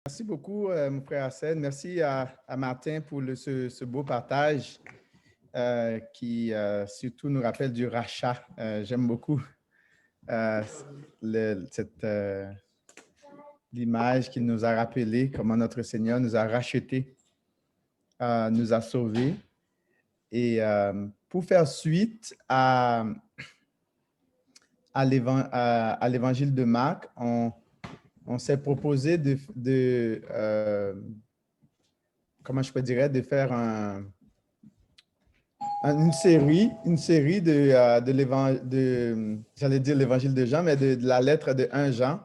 Merci beaucoup, mon frère Hassan. Merci à Martin pour ce beau partage qui surtout nous rappelle du rachat. J'aime beaucoup euh, l'image qu'il nous a rappelé, comment notre Seigneur nous a rachetés, nous a sauvés. Et pour faire suite à l'évangile de Marc, on s'est proposé comment je peux dire, de faire une série j'allais dire l'évangile de Jean, mais de la lettre de 1 Jean.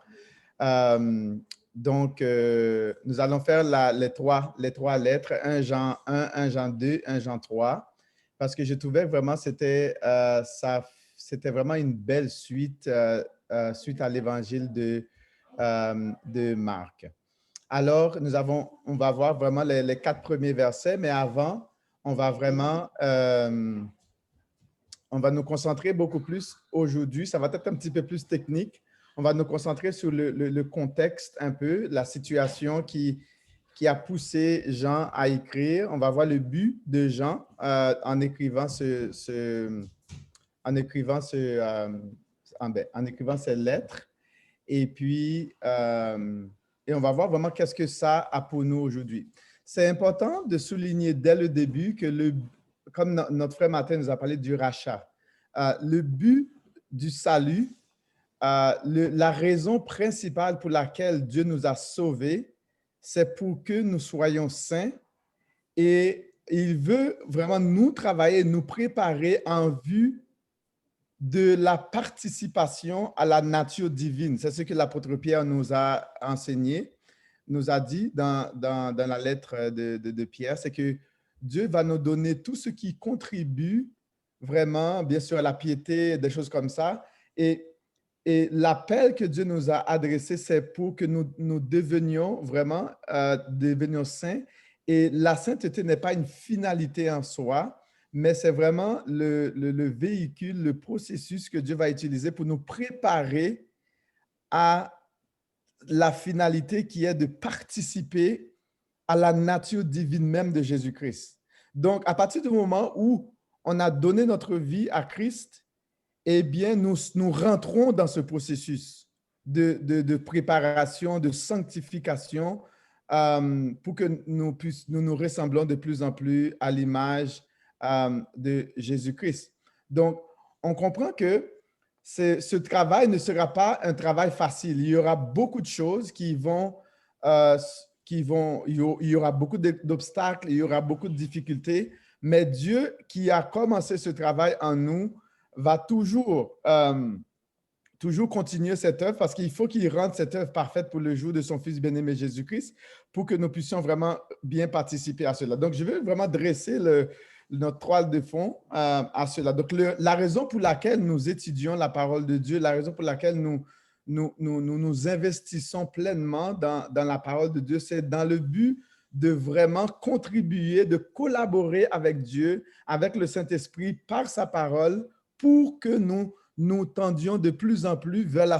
Euh, nous allons faire les trois lettres, 1 Jean 1, 1 Jean 2, 1 Jean 3, parce que je trouvais vraiment c'était vraiment une belle suite, suite à l'évangile de Marc. Alors, on va voir vraiment les 4 premiers versets, mais avant, on va vraiment, on va nous concentrer beaucoup plus aujourd'hui. Ça va être un petit peu plus technique. On va nous concentrer sur le contexte un peu, la situation qui a poussé Jean à écrire. On va voir le but de Jean en écrivant en écrivant ces lettres. Et puis, et on va voir vraiment qu'est-ce que ça a pour nous aujourd'hui. C'est important de souligner dès le début que comme notre frère Martin nous a parlé du rachat, le but du salut, la raison principale pour laquelle Dieu nous a sauvés, c'est pour que nous soyons saints et il veut vraiment nous travailler, nous préparer en vue de la participation à la nature divine. C'est ce que l'apôtre Pierre nous a enseigné, nous a dit dans la lettre de Pierre, c'est que Dieu va nous donner tout ce qui contribue vraiment, bien sûr, à la piété, des choses comme ça. Et l'appel que Dieu nous a adressé, c'est pour que nous devenions vraiment, devenions saints. Et la sainteté n'est pas une finalité en soi, mais c'est vraiment le véhicule, le processus que Dieu va utiliser pour nous préparer à la finalité qui est de participer à la nature divine même de Jésus-Christ. Donc, à partir du moment où on a donné notre vie à Christ, eh bien, nous rentrons dans ce processus de préparation, de sanctification pour que nous ressemblons de plus en plus à l'image de Jésus-Christ. Donc, on comprend que ce travail ne sera pas un travail facile. Il y aura beaucoup de choses il y aura beaucoup d'obstacles, il y aura beaucoup de difficultés, mais Dieu qui a commencé ce travail en nous va toujours continuer cette œuvre parce qu'il faut qu'il rende cette œuvre parfaite pour le jour de son Fils bien-aimé Jésus-Christ pour que nous puissions vraiment bien participer à cela. Donc, je vais vraiment dresser notre toile de fond à cela. Donc, la raison pour laquelle nous étudions la parole de Dieu, la raison pour laquelle nous investissons pleinement dans la parole de Dieu, c'est dans le but de vraiment contribuer, de collaborer avec Dieu, avec le Saint-Esprit, par sa parole, pour que nous tendions de plus en plus vers la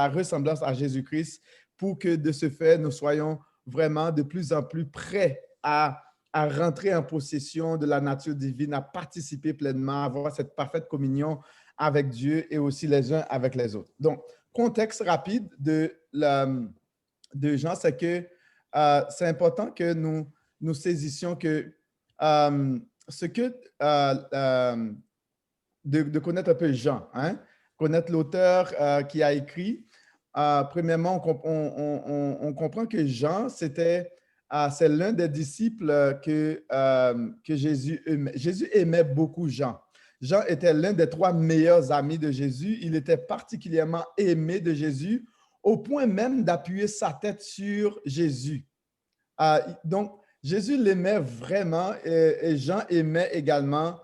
ressemblance à Jésus-Christ, pour que de ce fait, nous soyons vraiment de plus en plus prêts à rentrer en possession de la nature divine, à participer pleinement, à avoir cette parfaite communion avec Dieu et aussi les uns avec les autres. Donc, contexte rapide de Jean, c'est que c'est important que nous saisissions que ce que de connaître un peu Jean, hein? Connaître l'auteur qui a écrit. Premièrement, on comprend que Jean, c'est l'un des disciples que Jésus aimait. Jésus aimait beaucoup Jean. Jean était l'un des 3 meilleurs amis de Jésus. Il était particulièrement aimé de Jésus, au point même d'appuyer sa tête sur Jésus. Donc, Jésus l'aimait vraiment et Jean aimait également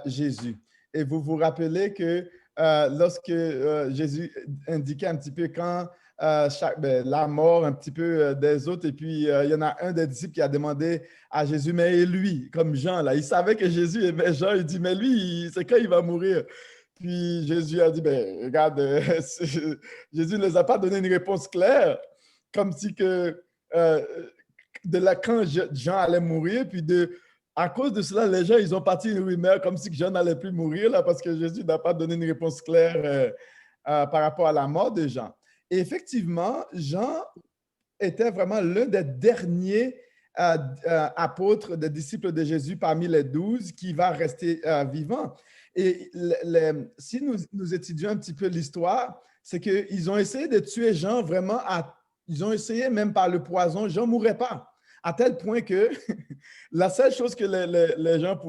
Jésus. Et vous vous rappelez que lorsque Jésus indiquait un petit peu quand la mort un petit peu des autres, et puis il y en a un des disciples qui a demandé à Jésus, mais et lui, comme Jean, là, il savait que Jésus aimait Jean, il dit, mais lui, c'est quand il va mourir. Puis Jésus a dit, ben, regarde, Jésus ne les a pas donné une réponse claire, comme si que euh, de là quand Jean allait mourir, puis à cause de cela, les gens, ils ont parti une rumeur comme si Jean n'allait plus mourir, là, parce que Jésus n'a pas donné une réponse claire par rapport à la mort de Jean. Et effectivement, Jean était vraiment l'un des derniers apôtres, des disciples de Jésus parmi les 12 qui va rester vivant. Et si nous étudions un petit peu l'histoire, c'est qu'ils ont essayé de tuer Jean vraiment ils ont essayé même par le poison, Jean ne mourrait pas. À tel point que la seule chose que les gens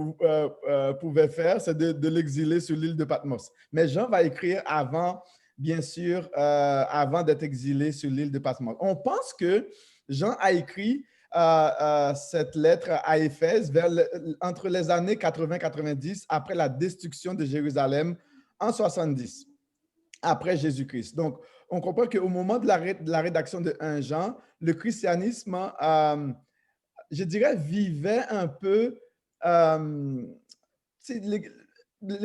pouvaient faire, c'est de l'exiler sur l'île de Patmos. Mais Jean va écrire avant, bien sûr, avant d'être exilé sur l'île de Patmos. On pense que Jean a écrit cette lettre à Éphèse entre les années 80-90, après la destruction de Jérusalem en 70, après Jésus-Christ. Donc, on comprend qu'au moment de la rédaction de 1 Jean, le christianisme, je dirais, vivait un peu... le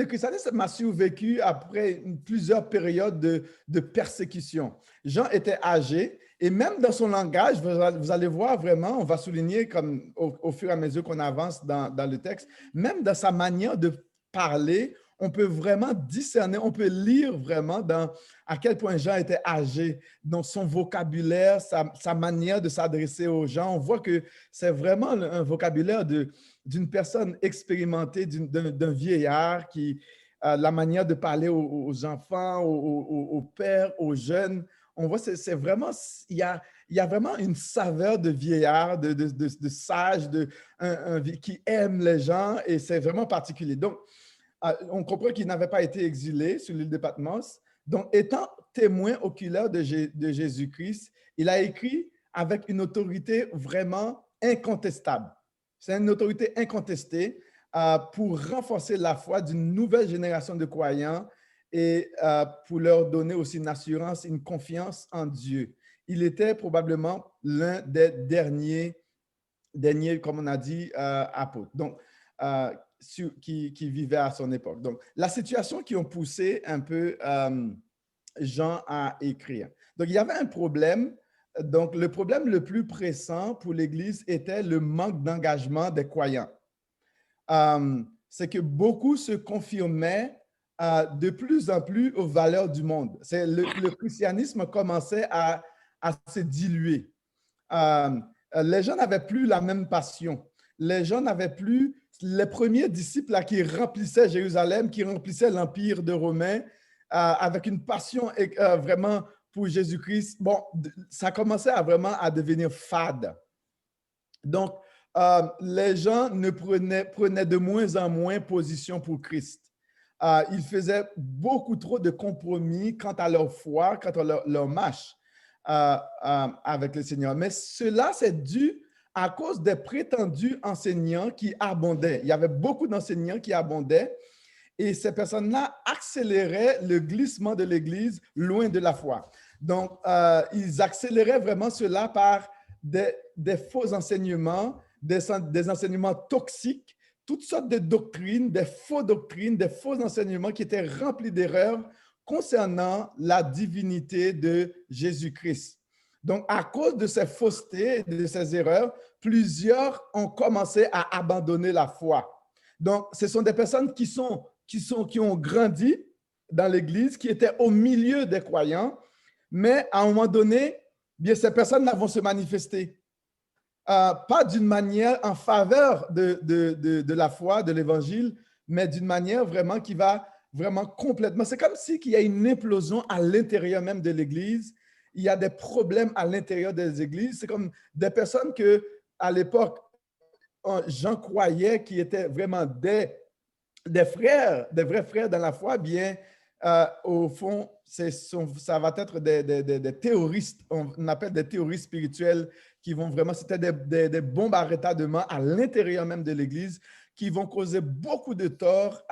christianisme a survécu après plusieurs périodes de persécution. Jean était âgé et même dans son langage, vous allez voir vraiment, on va souligner comme au fur et à mesure qu'on avance dans le texte, même dans sa manière de parler, on peut vraiment discerner, on peut lire vraiment à quel point Jean était âgé, dans son vocabulaire, sa manière de s'adresser aux gens. On voit que c'est vraiment un vocabulaire d'une personne expérimentée, d'un vieillard qui la manière de parler aux enfants, aux pères, aux jeunes. On voit, c'est vraiment, il y a vraiment une saveur de vieillard, de sage, qui aime les gens et c'est vraiment particulier. Donc, on comprend qu'il n'avait pas été exilé sur l'île de Patmos. Donc, étant témoin oculaire de Jésus-Christ, il a écrit avec une autorité vraiment incontestable. C'est une autorité incontestée pour renforcer la foi d'une nouvelle génération de croyants et pour leur donner aussi une assurance, une confiance en Dieu. Il était probablement l'un des derniers, comme on a dit, apôtres. Donc, qui vivait à son époque. Donc, la situation qui ont poussé un peu Jean à écrire. Donc, il y avait un problème. Donc, le problème le plus pressant pour l'Église était le manque d'engagement des croyants. C'est que beaucoup se confirmaient de plus en plus aux valeurs du monde. Le christianisme commençait à se diluer. Les gens n'avaient plus la même passion. Les gens n'avaient plus les premiers disciples là, qui remplissaient Jérusalem, qui remplissaient l'Empire de Romains avec une passion vraiment pour Jésus-Christ. Bon, ça commençait à devenir fade. Donc, les gens prenaient de moins en moins position pour Christ. Ils faisaient beaucoup trop de compromis quant à leur foi, quant à leur marche avec le Seigneur. Mais cela, c'est dû à cause des prétendus enseignants qui abondaient. Il y avait beaucoup d'enseignants qui abondaient et ces personnes-là accéléraient le glissement de l'Église loin de la foi. Donc, ils accéléraient vraiment cela par des faux enseignements, des enseignements toxiques, toutes sortes de doctrines, des faux enseignements qui étaient remplis d'erreurs concernant la divinité de Jésus-Christ. Donc, à cause de ces faussetés, de ces erreurs, plusieurs ont commencé à abandonner la foi. Donc, ce sont des personnes qui ont grandi dans l'Église, qui étaient au milieu des croyants, mais à un moment donné, bien, ces personnes-là vont se manifester. Pas d'une manière en faveur de la foi, de l'Évangile, mais d'une manière vraiment qui va vraiment complètement... C'est comme si il y a une implosion à l'intérieur même de l'Église. Il y a des problèmes à l'intérieur des églises. C'est comme des personnes que, à l'époque, Jean croyait qui étaient vraiment des frères, des vrais frères dans la foi, bien, au fond, ça va être des théoristes, on appelle des théoristes spirituels qui vont vraiment, c'était des bombes à retardement à l'intérieur même de l'Église qui vont causer beaucoup de tort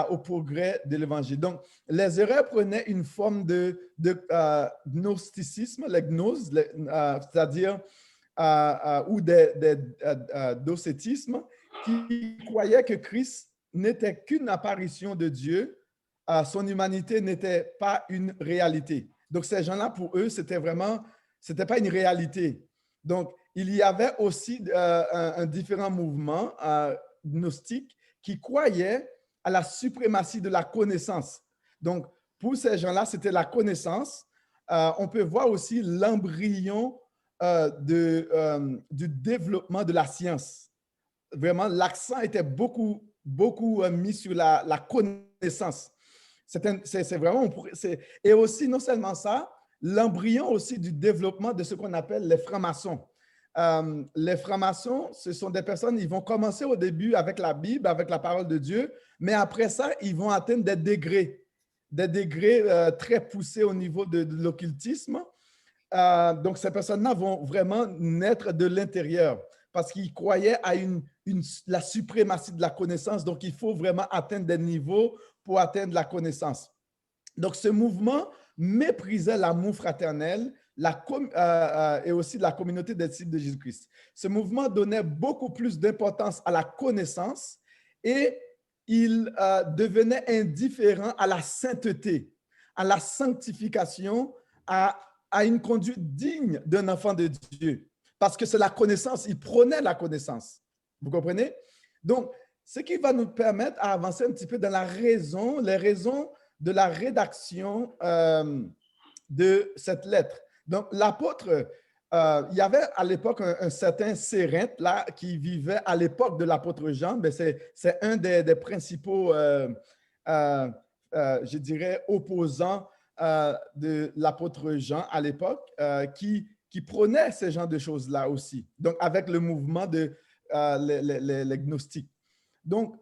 au progrès de l'Évangile. Donc, les erreurs prenaient une forme de gnosticisme, la gnose, c'est-à-dire, ou docétisme, qui croyaient que Christ n'était qu'une apparition de Dieu, son humanité n'était pas une réalité. Donc, ces gens-là, pour eux, c'était pas une réalité. Donc, il y avait aussi un différent mouvement gnostique qui croyait à la suprématie de la connaissance. Donc, pour ces gens-là, c'était la connaissance. On peut voir aussi l'embryon du développement de la science. Vraiment, l'accent était beaucoup mis sur la connaissance. C'est vraiment, et aussi, non seulement ça, l'embryon aussi du développement de ce qu'on appelle les francs-maçons. Les francs-maçons, ce sont des personnes, ils vont commencer au début avec la Bible, avec la parole de Dieu, mais après ça, ils vont atteindre des degrés très poussés au niveau de l'occultisme. Donc, ces personnes-là vont vraiment naître de l'intérieur parce qu'ils croyaient à la suprématie de la connaissance. Donc, il faut vraiment atteindre des niveaux pour atteindre la connaissance. Donc, ce mouvement méprisait l'amour fraternel et aussi la communauté des disciples de Jésus-Christ. Ce mouvement donnait beaucoup plus d'importance à la connaissance et il devenait indifférent à la sainteté, à la sanctification, à une conduite digne d'un enfant de Dieu. Parce que c'est la connaissance, il prônait la connaissance. Vous comprenez? Donc, ce qui va nous permettre d'avancer un petit peu dans les raisons de la rédaction de cette lettre. Donc, l'apôtre, il y avait à l'époque un certain Cérinthe là, qui vivait à l'époque de l'apôtre Jean. Mais c'est un des principaux, je dirais, opposants de l'apôtre Jean à l'époque, qui prônait ce genre de choses-là aussi. Donc, avec le mouvement de les gnostiques. Donc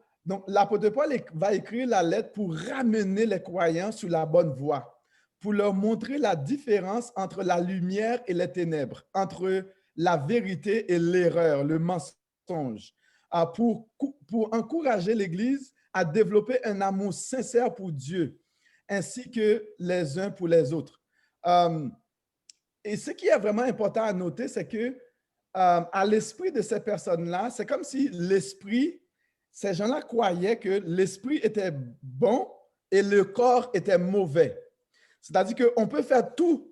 l'apôtre Paul va écrire la lettre pour ramener les croyants sur la bonne voie, pour leur montrer la différence entre la lumière et les ténèbres, entre la vérité et l'erreur, le mensonge, pour encourager l'Église à développer un amour sincère pour Dieu, ainsi que les uns pour les autres. Et ce qui est vraiment important à noter, c'est que à l'esprit de ces personnes-là, c'est comme si ces gens-là croyaient que l'esprit était bon et le corps était mauvais. C'est-à-dire qu'on peut faire tout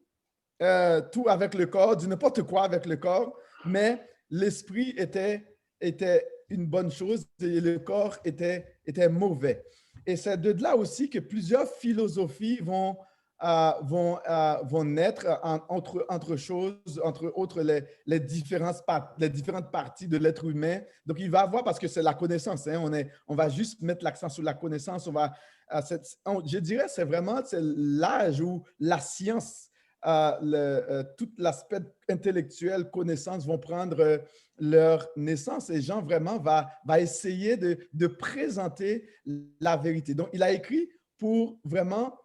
avec le corps, du n'importe quoi avec le corps, mais l'esprit était une bonne chose et le corps était mauvais. Et c'est de là aussi que plusieurs philosophies vont naître entre autres les différentes parties de l'être humain. Donc, il va avoir, parce que c'est la connaissance, hein, on va juste mettre l'accent sur la connaissance. Je dirais c'est vraiment l'âge où la science, tout l'aspect intellectuel, connaissance vont prendre leur naissance et Jean vraiment va essayer de présenter la vérité. Donc, il a écrit pour vraiment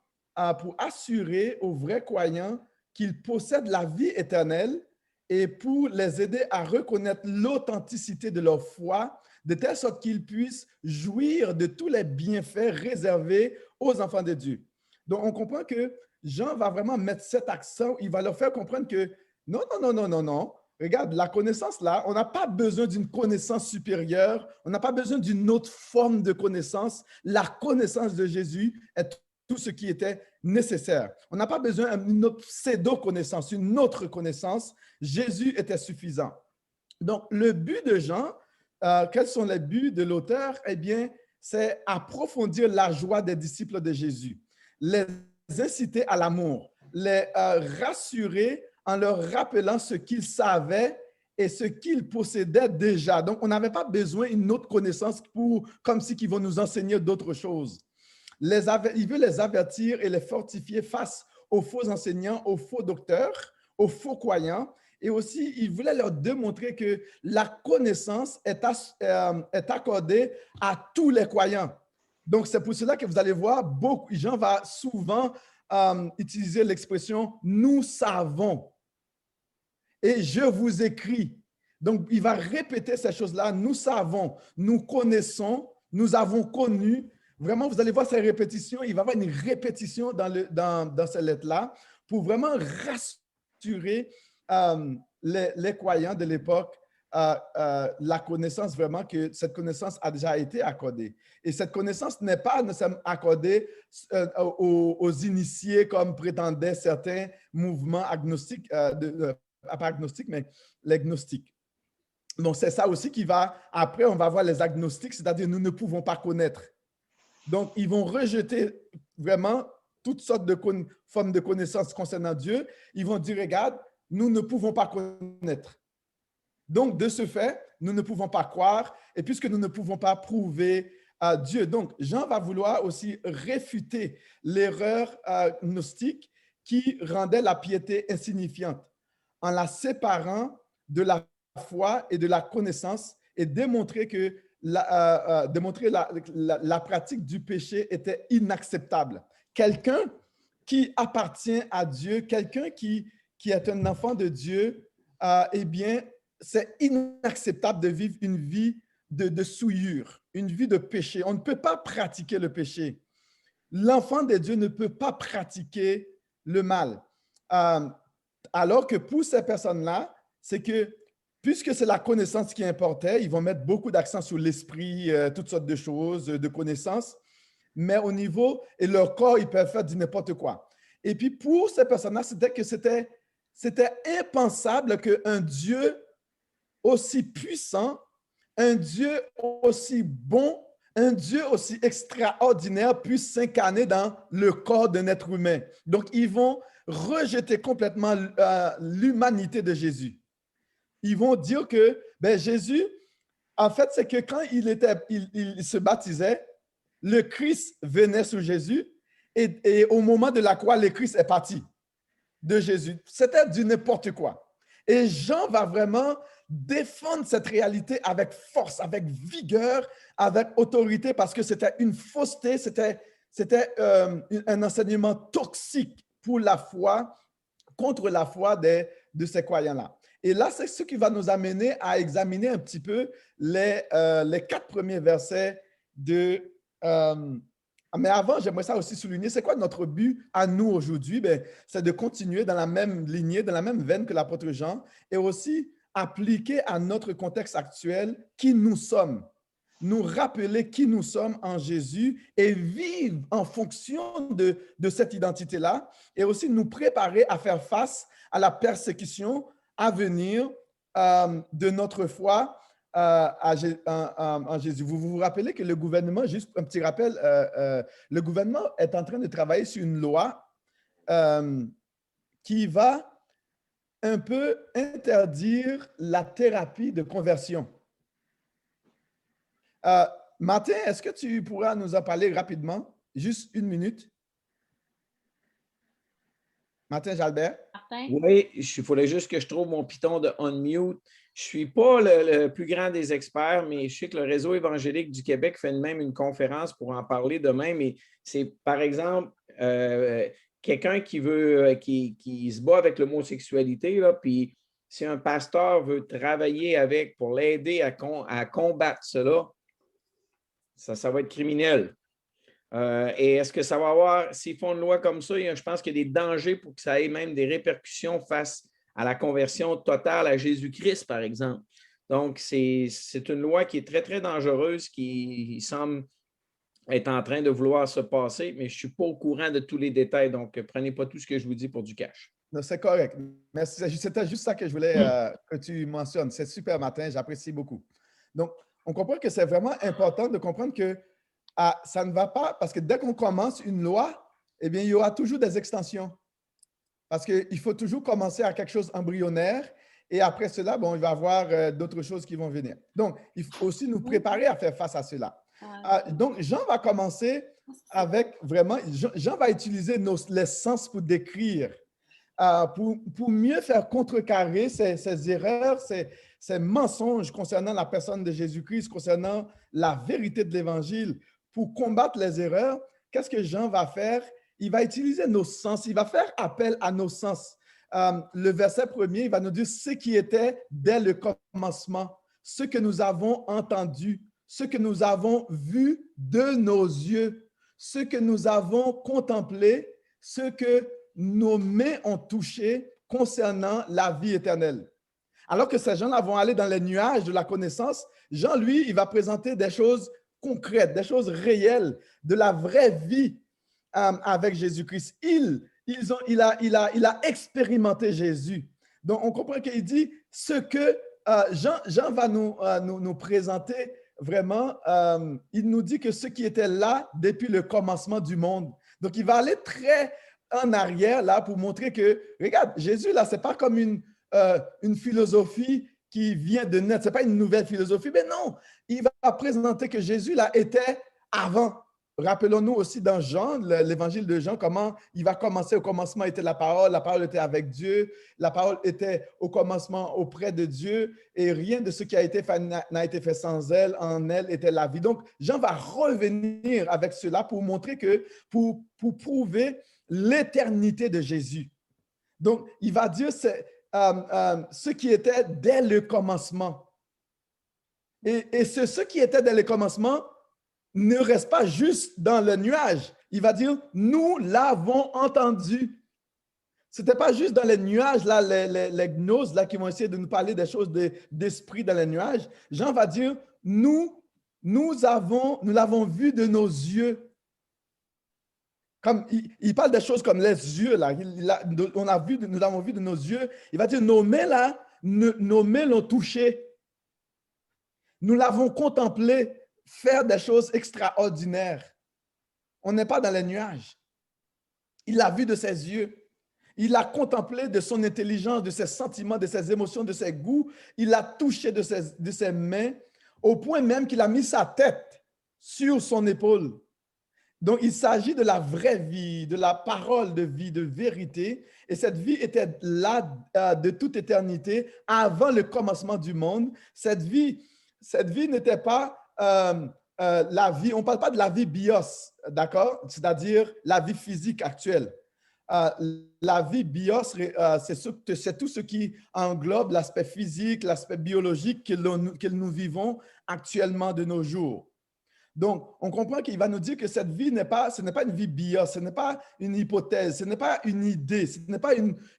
pour assurer aux vrais croyants qu'ils possèdent la vie éternelle et pour les aider à reconnaître l'authenticité de leur foi, de telle sorte qu'ils puissent jouir de tous les bienfaits réservés aux enfants de Dieu. Donc, on comprend que Jean va vraiment mettre cet accent, il va leur faire comprendre que non. Regarde, la connaissance là, on n'a pas besoin d'une connaissance supérieure, on n'a pas besoin d'une autre forme de connaissance. La connaissance de Jésus est tout ce qui était nécessaire. On n'a pas besoin d'une autre pseudo-connaissance, une autre connaissance. Jésus était suffisant. Donc, le but de Jean, quels sont les buts de l'auteur? Eh bien, c'est approfondir la joie des disciples de Jésus, les inciter à l'amour, les rassurer en leur rappelant ce qu'ils savaient et ce qu'ils possédaient déjà. Donc, on n'avait pas besoin d'une autre connaissance comme si ils vont nous enseigner d'autres choses. Il veut les avertir et les fortifier face aux faux enseignants, aux faux docteurs, aux faux croyants. Et aussi, il voulait leur démontrer que la connaissance est accordée à tous les croyants. Donc, c'est pour cela que vous allez voir, Jean va souvent utiliser l'expression « nous savons » et « je vous écris ». Donc, il va répéter ces choses-là. Nous savons, nous connaissons, nous avons connu. Vraiment, vous allez voir ces répétitions. Il va y avoir une répétition dans ces lettres-là pour vraiment rassurer les croyants de l'époque la connaissance, vraiment que cette connaissance a déjà été accordée. Et cette connaissance n'est pas nécessairement accordée aux initiés comme prétendaient certains mouvements agnostiques, pas agnostiques, mais les gnostiques. Donc, c'est ça aussi qui va, après, on va voir les agnostiques, c'est-à-dire nous ne pouvons pas connaître. Donc, ils vont rejeter vraiment toutes sortes de formes de connaissances concernant Dieu. Ils vont dire, regarde, nous ne pouvons pas connaître. Donc, de ce fait, nous ne pouvons pas croire, et puisque nous ne pouvons pas prouver Dieu. Donc, Jean va vouloir aussi réfuter l'erreur gnostique qui rendait la piété insignifiante en la séparant de la foi et de la connaissance et démontrer que la pratique du péché était inacceptable. Quelqu'un qui appartient à Dieu, quelqu'un qui est un enfant de Dieu, eh bien, c'est inacceptable de vivre une vie de souillure, une vie de péché. On ne peut pas pratiquer le péché. L'enfant de Dieu ne peut pas pratiquer le mal. Alors que pour ces personnes-là, c'est que puisque c'est la connaissance qui importait, ils vont mettre beaucoup d'accent sur l'esprit, toutes sortes de choses, de connaissances, mais au niveau, et leur corps, ils peuvent faire du n'importe quoi. Et puis pour ces personnes-là, c'était impensable qu'un Dieu aussi puissant, un Dieu aussi bon, un Dieu aussi extraordinaire puisse s'incarner dans le corps d'un être humain. Donc, ils vont rejeter complètement l'humanité de Jésus. Ils vont dire que Jésus, en fait, c'est que quand il se baptisait, le Christ venait sur Jésus et au moment de la croix, le Christ est parti de Jésus. C'était du n'importe quoi. Et Jean va vraiment défendre cette réalité avec force, avec vigueur, avec autorité, parce que c'était une fausseté, c'était un enseignement toxique pour la foi, contre la foi de ces croyants-là. Et là, c'est ce qui va nous amener à examiner un petit peu les 4 premiers versets de... mais avant, j'aimerais ça aussi souligner, c'est quoi notre but à nous aujourd'hui? C'est de continuer dans la même lignée, dans la même veine que l'apôtre Jean, et aussi appliquer à notre contexte actuel qui nous sommes. Nous rappeler qui nous sommes en Jésus et vivre en fonction de cette identité-là, et aussi nous préparer à faire face à la persécution à venir de notre foi en Jésus. Vous vous rappelez que le gouvernement, juste un petit rappel, le gouvernement est en train de travailler sur une loi qui va un peu interdire la thérapie de conversion. Martin, est-ce que tu pourras nous en parler rapidement? Juste une minute. Martin Jalbert. Oui, il faudrait juste que je trouve mon piton de unmute. Je ne suis pas le plus grand des experts, mais je sais que le Réseau évangélique du Québec fait même une conférence pour en parler demain. Mais c'est, par exemple, quelqu'un qui se bat avec l'homosexualité, puis si un pasteur veut travailler avec pour l'aider à combattre cela, ça va être criminel. Et est-ce que ça va avoir, s'ils font une loi comme ça, je pense qu'il y a des dangers pour que ça ait même des répercussions face à la conversion totale à Jésus-Christ, par exemple. Donc, c'est une loi qui est très, très dangereuse, qui semble être en train de vouloir se passer, mais je ne suis pas au courant de tous les détails, donc prenez pas tout ce que je vous dis pour du cash. Non, c'est correct. Merci. C'était juste ça que je voulais que tu mentionnes. C'est super, Martin, j'apprécie beaucoup. Donc, on comprend que c'est vraiment important de comprendre que ça ne va pas, parce que dès qu'on commence une loi, eh bien, il y aura toujours des extensions. Parce qu'il faut toujours commencer à quelque chose embryonnaire et après cela, il va y avoir d'autres choses qui vont venir. Donc, il faut aussi nous préparer à faire face à cela. Donc, Jean va commencer avec vraiment, Jean va utiliser les sens pour décrire, pour mieux faire contrecarrer ces erreurs, ces mensonges concernant la personne de Jésus-Christ, concernant la vérité de l'Évangile. Pour combattre les erreurs, qu'est-ce que Jean va faire? Il va utiliser nos sens, il va faire appel à nos sens. Le verset premier, il va nous dire ce qui était dès le commencement, ce que nous avons entendu, ce que nous avons vu de nos yeux, ce que nous avons contemplé, ce que nos mains ont touché concernant la vie éternelle. Alors que ces gens-là vont aller dans les nuages de la connaissance, Jean, lui, il va présenter des choses concrètes, des choses réelles, de la vraie vie avec Jésus-Christ. Il a expérimenté Jésus. Donc, on comprend qu'il dit ce que Jean va nous présenter vraiment. Il nous dit que ce qui était là depuis le commencement du monde. Donc, il va aller très en arrière là pour montrer que, regarde, Jésus, là, ce n'est pas comme une philosophie qui vient de naître. Ce n'est pas une nouvelle philosophie, mais non, il va présenter que Jésus, là, était avant. Rappelons-nous aussi dans Jean, l'évangile de Jean, comment il va commencer. Au commencement était la parole était avec Dieu, la parole était au commencement auprès de Dieu, et rien de ce qui a été fait n'a été fait sans elle. En elle était la vie. Donc, Jean va revenir avec cela pour montrer que, pour prouver l'éternité de Jésus. Donc, il va dire ce qui était dès le commencement. Et ce qui était dès le commencement ne reste pas juste dans le nuage. Il va dire, nous l'avons entendu. Ce n'était pas juste dans les nuages, là, les gnoses là, qui vont essayer de nous parler des choses d'esprit dans les nuages. Jean va dire, nous l'avons vu de nos yeux. Comme il parle des choses comme les yeux, là. Nous l'avons vu de nos yeux. Il va dire, nos mains, là, nos mains l'ont touché. Nous l'avons contemplé faire des choses extraordinaires. On n'est pas dans les nuages. Il l'a vu de ses yeux. Il l'a contemplé de son intelligence, de ses sentiments, de ses émotions, de ses goûts. Il l'a touché de ses mains, au point même qu'il a mis sa tête sur son épaule. Donc, il s'agit de la vraie vie, de la parole de vie, de vérité. Et cette vie était là de toute éternité, avant le commencement du monde. Cette vie n'était pas la vie, on ne parle pas de la vie bios, d'accord? C'est-à-dire la vie physique actuelle. La vie bios, c'est tout ce qui englobe l'aspect physique, l'aspect biologique que nous vivons actuellement de nos jours. Donc, on comprend qu'il va nous dire que cette vie ce n'est pas une vie bios, ce n'est pas une hypothèse, ce n'est pas une idée, ce n'est pas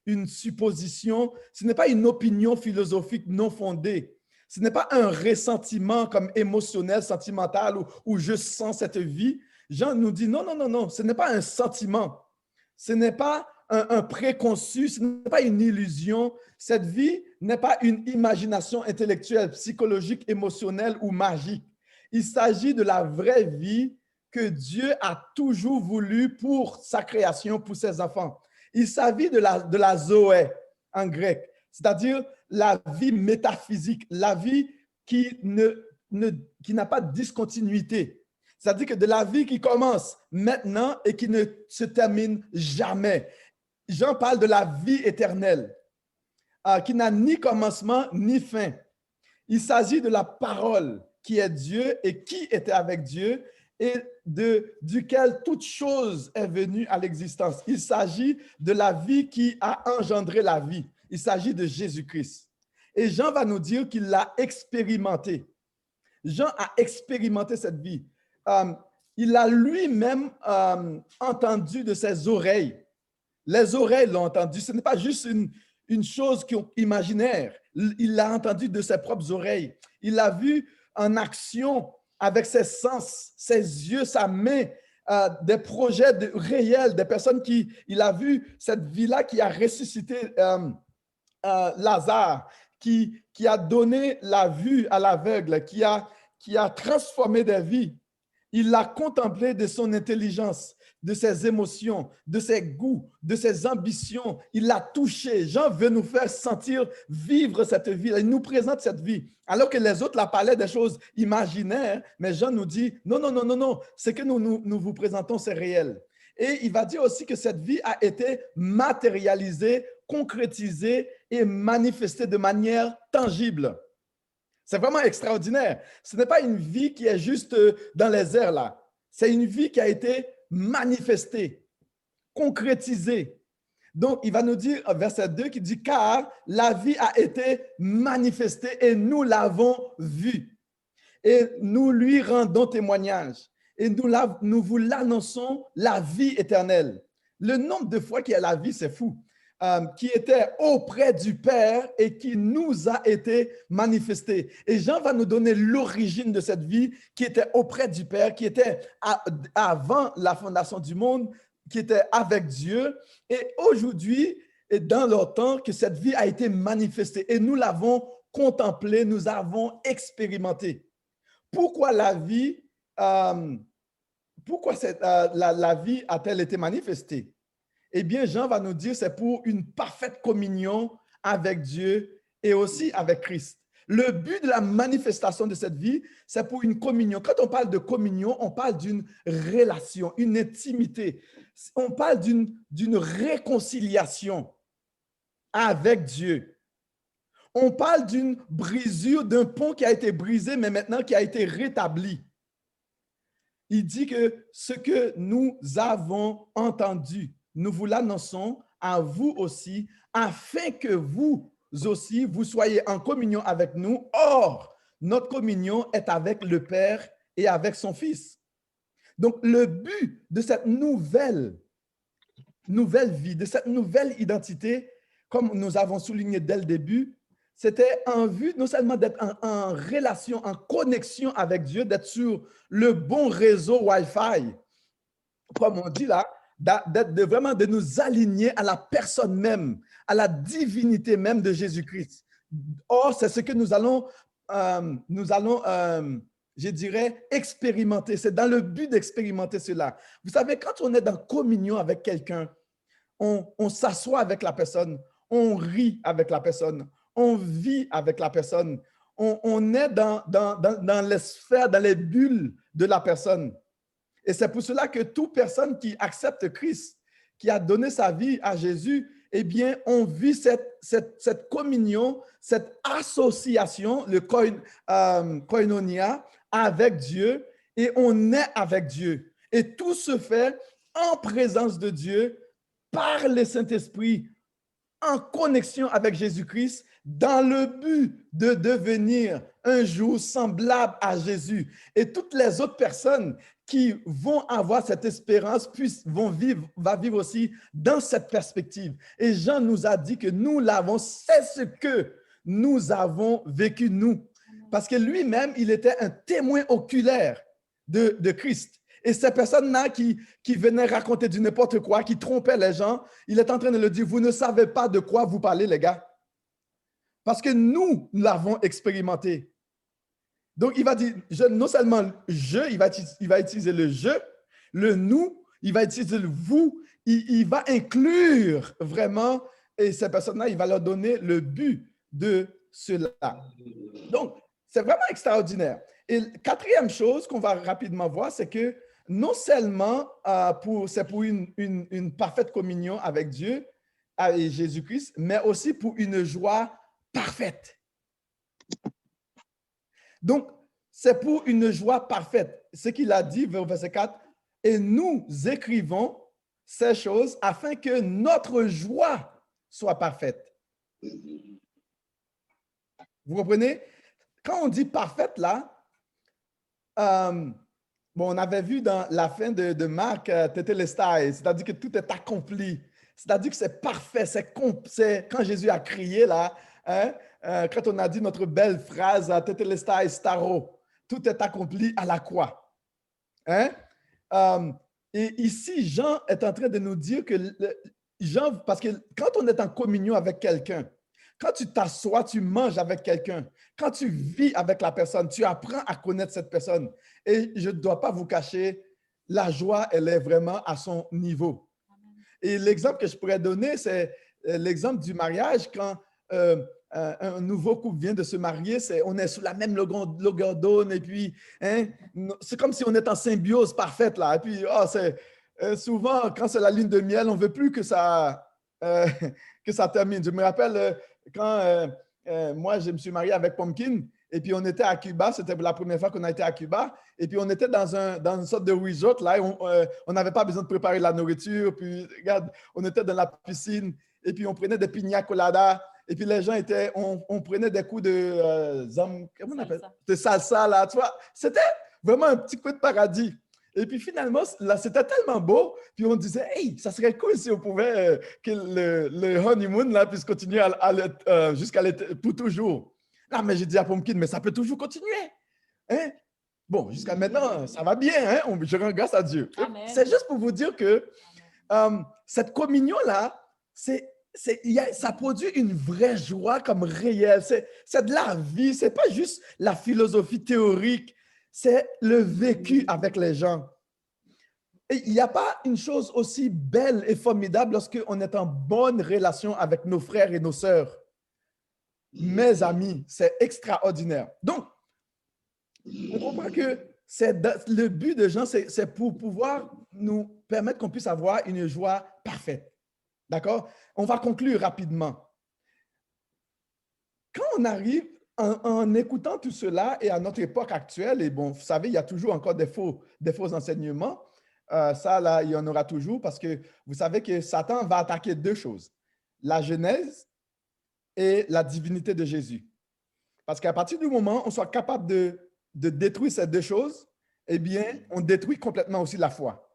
une supposition, ce n'est pas une opinion philosophique non fondée. Ce n'est pas un ressentiment comme émotionnel, sentimental, où je sens cette vie. Jean nous dit non, non, non, non, ce n'est pas un sentiment. Ce n'est pas un préconçu, ce n'est pas une illusion. Cette vie n'est pas une imagination intellectuelle, psychologique, émotionnelle ou magique. Il s'agit de la vraie vie que Dieu a toujours voulu pour sa création, pour ses enfants. Il s'agit de la zoé en grec, c'est-à-dire la vie métaphysique, la vie qui n'a pas de discontinuité. C'est-à-dire que de la vie qui commence maintenant et qui ne se termine jamais. Jean parle de la vie éternelle, qui n'a ni commencement ni fin. Il s'agit de la parole qui est Dieu et qui était avec Dieu et duquel toute chose est venue à l'existence. Il s'agit de la vie qui a engendré la vie. Il s'agit de Jésus-Christ. Et Jean va nous dire qu'il l'a expérimenté. Jean a expérimenté cette vie. Il a lui-même entendu de ses oreilles. Les oreilles l'ont entendu. Ce n'est pas juste une chose imaginaire. Il l'a entendu de ses propres oreilles. Il l'a vu en action avec ses sens, ses yeux, sa main, des projets réels, des personnes il a vu cette vie-là qui a ressuscité Lazare, qui a donné la vue à l'aveugle, qui a transformé des vies. Il l'a contemplé de son intelligence, de ses émotions, de ses goûts, de ses ambitions. Il l'a touché. Jean veut nous faire sentir, vivre cette vie. Il nous présente cette vie. Alors que les autres la parlaient des choses imaginaires, mais Jean nous dit, non, non, non, non, non, ce que nous vous présentons, c'est réel. Et il va dire aussi que cette vie a été matérialisée, concrétisée et manifestée de manière tangible. C'est vraiment extraordinaire. Ce n'est pas une vie qui est juste dans les airs là. C'est une vie qui a été manifestée, concrétisée. Donc, il va nous dire, verset 2, qui dit « Car la vie a été manifestée et nous l'avons vue. Et nous lui rendons témoignage. Et nous vous l'annonçons, la vie éternelle. » Le nombre de fois qu'il y a la vie, c'est fou. Qui était auprès du Père et qui nous a été manifesté. Et Jean va nous donner l'origine de cette vie qui était auprès du Père, qui était avant la fondation du monde, qui était avec Dieu. Et aujourd'hui, et dans leur temps que cette vie a été manifestée et nous l'avons contemplée, nous avons expérimenté. Pourquoi la vie, la vie a-t-elle été manifestée? Eh bien, Jean va nous dire c'est pour une parfaite communion avec Dieu et aussi avec Christ. Le but de la manifestation de cette vie, c'est pour une communion. Quand on parle de communion, on parle d'une relation, une intimité. On parle d'une réconciliation avec Dieu. On parle d'une brisure, d'un pont qui a été brisé, mais maintenant qui a été rétabli. Il dit que ce que nous avons entendu, nous vous l'annonçons à vous aussi, afin que vous aussi, vous soyez en communion avec nous. Or, notre communion est avec le Père et avec son Fils. Donc, le but de cette nouvelle vie, de cette nouvelle identité, comme nous avons souligné dès le début, c'était en vue non seulement d'être en relation, en connexion avec Dieu, d'être sur le bon réseau Wi-Fi, comme on dit là, vraiment de nous aligner à la personne même, à la divinité même de Jésus-Christ. Or, c'est ce que nous allons, je dirais, expérimenter. C'est dans le but d'expérimenter cela. Vous savez, quand on est dans communion avec quelqu'un, on s'assoit avec la personne, on rit avec la personne, on vit avec la personne, on est dans les sphères, dans les bulles de la personne. Et c'est pour cela que toute personne qui accepte Christ, qui a donné sa vie à Jésus, eh bien, on vit cette communion, cette association, le koinonia, avec Dieu, et on est avec Dieu. Et tout se fait en présence de Dieu, par le Saint-Esprit, en connexion avec Jésus-Christ, dans le but de devenir un jour semblable à Jésus. Et toutes les autres personnes qui vont avoir cette espérance vont vivre aussi dans cette perspective. Et Jean nous a dit que nous l'avons, c'est ce que nous avons vécu nous. Parce que lui-même, il était un témoin oculaire de Christ. Et ces personnes-là qui venaient raconter du n'importe quoi, qui trompaient les gens, il est en train de leur dire, vous ne savez pas de quoi vous parlez, les gars. Parce que nous l'avons expérimenté. Donc, il va dire, non seulement il va utiliser le je, le nous, il va utiliser le vous, il va inclure vraiment, et ces personnes-là, il va leur donner le but de cela. Donc, c'est vraiment extraordinaire. Et quatrième chose qu'on va rapidement voir, c'est que non seulement c'est pour une parfaite communion avec Dieu et Jésus-Christ, mais aussi pour une joie parfaite. Donc, c'est pour une joie parfaite. Ce qu'il a dit, verset 4, « Et nous écrivons ces choses afin que notre joie soit parfaite. » Vous comprenez? Quand on dit parfaite, là, on avait vu dans la fin de Marc, Tetelestai, c'est-à-dire que tout est accompli. C'est-à-dire que c'est parfait. C'est quand Jésus a crié, là, hein, quand on a dit notre belle phrase, Tetelestai staro, tout est accompli à la croix. Hein? Et ici, Jean est en train de nous dire que parce que quand on est en communion avec quelqu'un, quand tu t'assois, tu manges avec quelqu'un, quand tu vis avec la personne, tu apprends à connaître cette personne. Et je ne dois pas vous cacher, la joie, elle est vraiment à son niveau. Et l'exemple que je pourrais donner, c'est l'exemple du mariage. Quand un nouveau couple vient de se marier, on est sous la même longueur d'onde, et puis hein, c'est comme si on est en symbiose parfaite, là. Et puis, souvent, quand c'est la lune de miel, on ne veut plus que ça termine. Je me rappelle quand moi, je me suis marié avec Pumpkin, et puis on était à Cuba, c'était la première fois qu'on a été à Cuba, et puis on était dans une sorte de resort, là, on n'avait pas besoin de préparer la nourriture, puis regarde, on était dans la piscine, et puis on prenait des piña coladas, et puis les gens on prenait des coups de comment on appelle ça? De salsa, là, tu vois, c'était vraiment un petit coup de paradis. Et puis finalement, là, c'était tellement beau. Puis on disait, hey, ça serait cool si on pouvait que le honeymoon là, puisse continuer jusqu'à l'été, pour toujours. Là, mais j'ai dit à Pumpkin, mais ça peut toujours continuer. Hein? Bon, jusqu'à maintenant, ça va bien. Hein? Je rends grâce à Dieu. C'est juste pour vous dire que cette communion-là, c'est ça produit une vraie joie comme réelle. C'est de la vie, c'est pas juste la philosophie théorique, c'est le vécu avec les gens. Et il n'y a pas une chose aussi belle et formidable lorsqu'on est en bonne relation avec nos frères et nos sœurs. Mes amis, c'est extraordinaire. Donc, on comprend que le but de Jean, c'est pour pouvoir nous permettre qu'on puisse avoir une joie parfaite. D'accord? On va conclure rapidement. Quand on arrive en écoutant tout cela et à notre époque actuelle, et bon, vous savez, il y a toujours encore des faux enseignements. Ça, là, il y en aura toujours parce que vous savez que Satan va attaquer deux choses, la Genèse et la divinité de Jésus. Parce qu'à partir du moment où on soit capable de détruire ces deux choses, eh bien, on détruit complètement aussi la foi.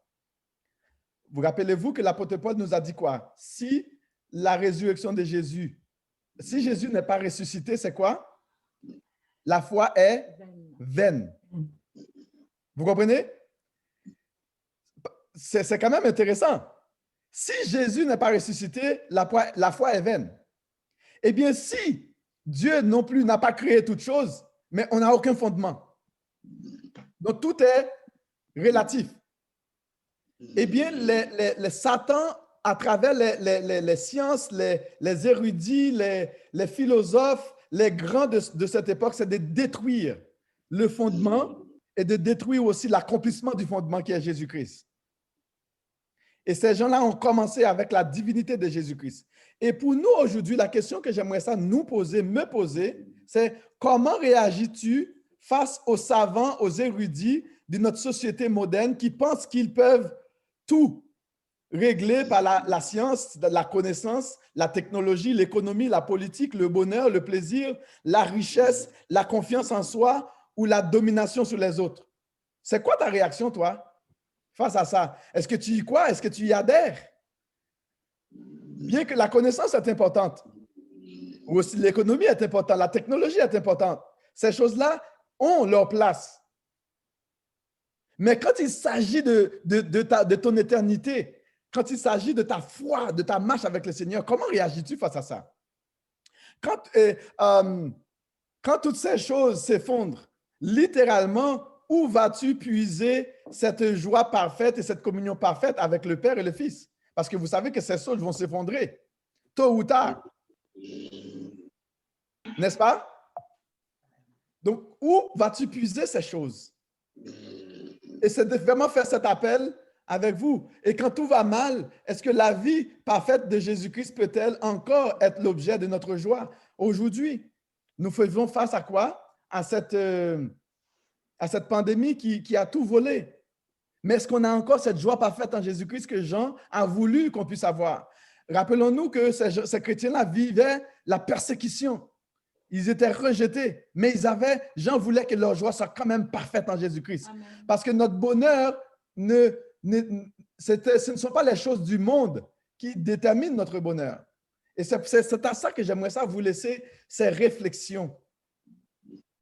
Vous rappelez-vous que l'apôtre Paul nous a dit quoi? Si la résurrection de Jésus, si Jésus n'est pas ressuscité, c'est quoi? La foi est vaine. Vous comprenez? C'est quand même intéressant. Si Jésus n'est pas ressuscité, la foi est vaine. Eh bien, si Dieu non plus n'a pas créé toute chose, mais on n'a aucun fondement. Donc, tout est relatif. Eh bien, les Satan, à travers les sciences, les érudits, les philosophes, les grands de cette époque, c'est de détruire le fondement et de détruire aussi l'accomplissement du fondement qui est Jésus-Christ. Et ces gens-là ont commencé avec la divinité de Jésus-Christ. Et pour nous, aujourd'hui, la question que j'aimerais ça me poser, c'est comment réagis-tu face aux savants, aux érudits de notre société moderne qui pensent qu'ils peuvent tout régler par la science, la connaissance, la technologie, l'économie, la politique, le bonheur, le plaisir, la richesse, la confiance en soi ou la domination sur les autres. C'est quoi ta réaction, toi, face à ça? Est-ce que tu y crois? Est-ce que tu y adhères? Bien que la connaissance est importante, ou aussi l'économie est importante, la technologie est importante, ces choses-là ont leur place. Mais quand il s'agit de ton éternité, quand il s'agit de ta foi, de ta marche avec le Seigneur, comment réagis-tu face à ça? Quand toutes ces choses s'effondrent, littéralement, où vas-tu puiser cette joie parfaite et cette communion parfaite avec le Père et le Fils? Parce que vous savez que ces choses vont s'effondrer, tôt ou tard. N'est-ce pas? Donc, où vas-tu puiser ces choses? Et c'est de vraiment faire cet appel avec vous. Et quand tout va mal, est-ce que la vie parfaite de Jésus-Christ peut-elle encore être l'objet de notre joie? Aujourd'hui, nous faisons face à quoi? À cette pandémie qui a tout volé. Mais est-ce qu'on a encore cette joie parfaite en Jésus-Christ que Jean a voulu qu'on puisse avoir? Rappelons-nous que ces chrétiens-là vivaient la persécution. Ils étaient rejetés, mais Jean voulait que leur joie soit quand même parfaite en Jésus-Christ. Parce que notre bonheur, ce ne sont pas les choses du monde qui déterminent notre bonheur. Et c'est à ça que j'aimerais ça vous laisser ces réflexions.